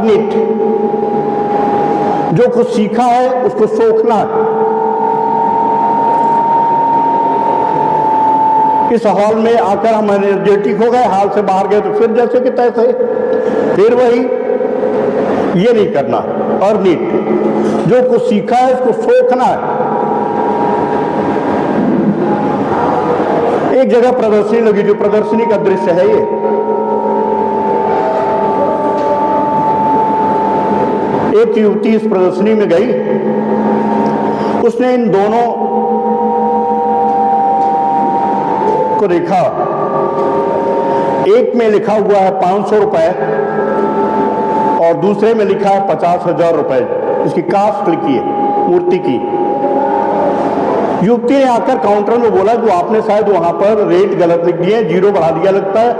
NEET, जो कुछ सीखा है उसको सोखना है। इस हॉल में आकर हम एनर्जेटिक हो गए, हाल से बाहर गए तो फिर जैसे कि तैसे, फिर वही, ये नहीं करना। और नीट, जो कुछ सीखा है उसको सोखना है। एक जगह प्रदर्शनी लगी, जो प्रदर्शनी का दृश्य है ये, एक युवती इस प्रदर्शनी में गई, उसने इन दोनों को देखा। एक में लिखा हुआ है 500 रुपए और दूसरे में लिखा है 50,000 रुपए। इसकी कास्ट लिखी है मूर्ति की। युवती ने आकर काउंटर में बोला, जो आपने शायद वहां पर रेट गलत लिख दिए, 0 बढ़ा दिया लगता है।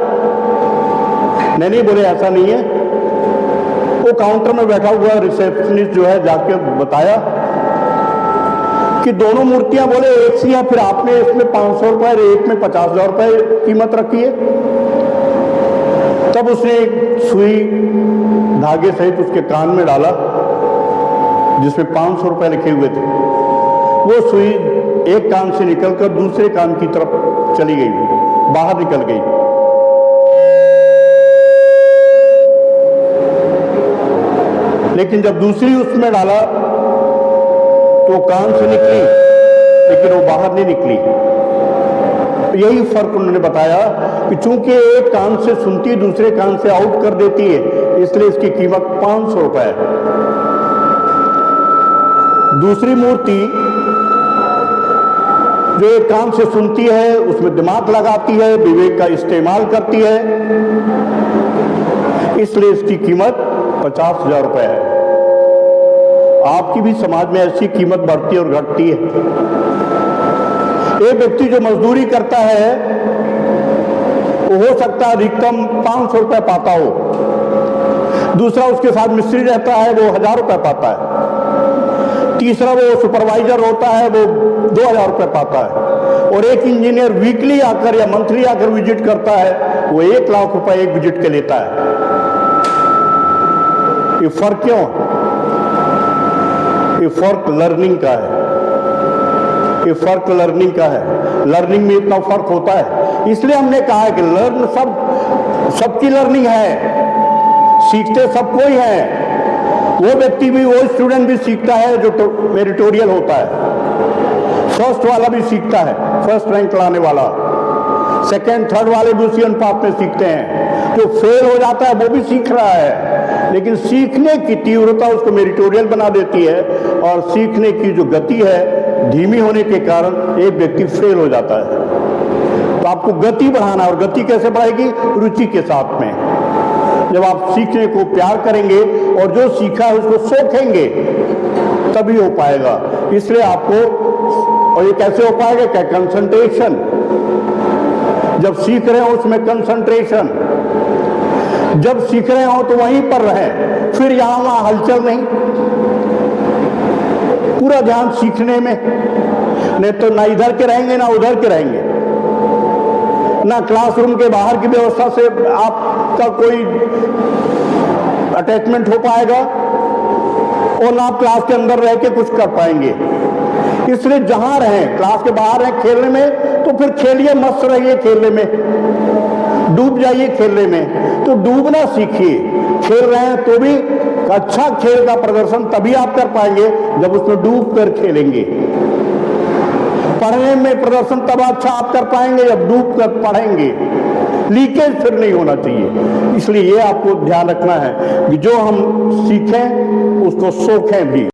नहीं बोले ऐसा नहीं है। वो काउंटर में बैठा हुआ रिसेप्शनिस्ट जो है जाके बताया कि दोनों मूर्तियां बोले एक सी है, फिर आपने इसमें 500 रुपए, एक में 50,000 रुपए कीमत रखी है। तब उसने एक सुई धागे सहित उसके कान में डाला, जिसमें 500 रुपए लिखे हुए थे। वो सुई एक कान से निकलकर दूसरे कान की तरफ चली गई, बाहर निकल गई। लेकिन जब दूसरी उसमें डाला तो कान से निकली, लेकिन वो बाहर नहीं निकली। यही फर्क उन्होंने बताया कि चूंकि एक कान से सुनती दूसरे कान से आउट कर देती है, इसलिए इसकी कीमत 500 रुपए है। दूसरी मूर्ति जो एक कान से सुनती है, उसमें दिमाग लगाती है, विवेक का इस्तेमाल करती है, इसलिए इसकी कीमत 50,000 रुपए है। आपकी भी समाज में ऐसी कीमत बढ़ती और घटती है। एक व्यक्ति जो मजदूरी करता है वो हो सकता है अधिकतम 500 रुपए पाता हो, दूसरा उसके साथ मिस्त्री रहता है वो 1000 रुपए पाता है, तीसरा वो सुपरवाइजर होता है वो 2000 रुपए पाता है, और एक इंजीनियर वीकली आकर या मंथली आकर विजिट करता है वो 1 लाख रुपए एक विजिट के लेता है। ये फर्क क्यों? ये फर्क लर्निंग का है। ये फर्क लर्निंग का है। लर्निंग में इतना फर्क होता है, इसलिए हमने कहा है कि लर्न सबकी लर्निंग है, सीखते सब कोई है। वो व्यक्ति भी, वो स्टूडेंट भी सीखता है जो मेरिटोरियल होता है। फर्स्ट वाला भी सीखता है, फर्स्ट रैंक लाने वाला, सेकंड थर्ड वाले भी उसी अनुपात में सीखते हैं। जो फेल हो जाता है वो भी सीख रहा है, लेकिन सीखने की तीव्रता उसको मेरिटोरियल बना देती है, और सीखने की जो गति है धीमी होने के कारण एक व्यक्ति फेल हो जाता है। तो आपको गति बढ़ाना, और गति कैसे बढ़ाएगी? रुचि के साथ में। जब आप सीखने को प्यार करेंगे और जो सीखा है उसको सोखेंगे, तभी हो पाएगा। इसलिए आपको, और ये कैसे हो पाएगा? क्या? कंसंट्रेशन। जब सीख रहे हो उसमें कंसंट्रेशन, जब सीख रहे हो तो वहीं पर रहें, फिर यहां वहां हलचल नहीं, पूरा ध्यान सीखने में। नहीं तो ना इधर के रहेंगे ना उधर के रहेंगे, ना क्लासरूम के बाहर की व्यवस्था से आपका कोई अटैचमेंट हो पाएगा, और ना आप क्लास के अंदर रह के कुछ कर पाएंगे। इसलिए जहां रहें, क्लास के बाहर हैं खेलने में, तो फिर खेलिए, मस्त रहिए खेलने में, डूब जाइए खेलने में। तो डूबना सीखिए। खेल रहे हैं तो भी अच्छा खेल का प्रदर्शन तभी आप कर पाएंगे जब उसमें डूब कर खेलेंगे। पढ़ने में प्रदर्शन तब अच्छा आप कर पाएंगे जब डूब कर पढ़ेंगे। लीकेज फिर नहीं होना चाहिए। इसलिए ये आपको ध्यान रखना है कि जो हम सीखें उसको सोखें भी।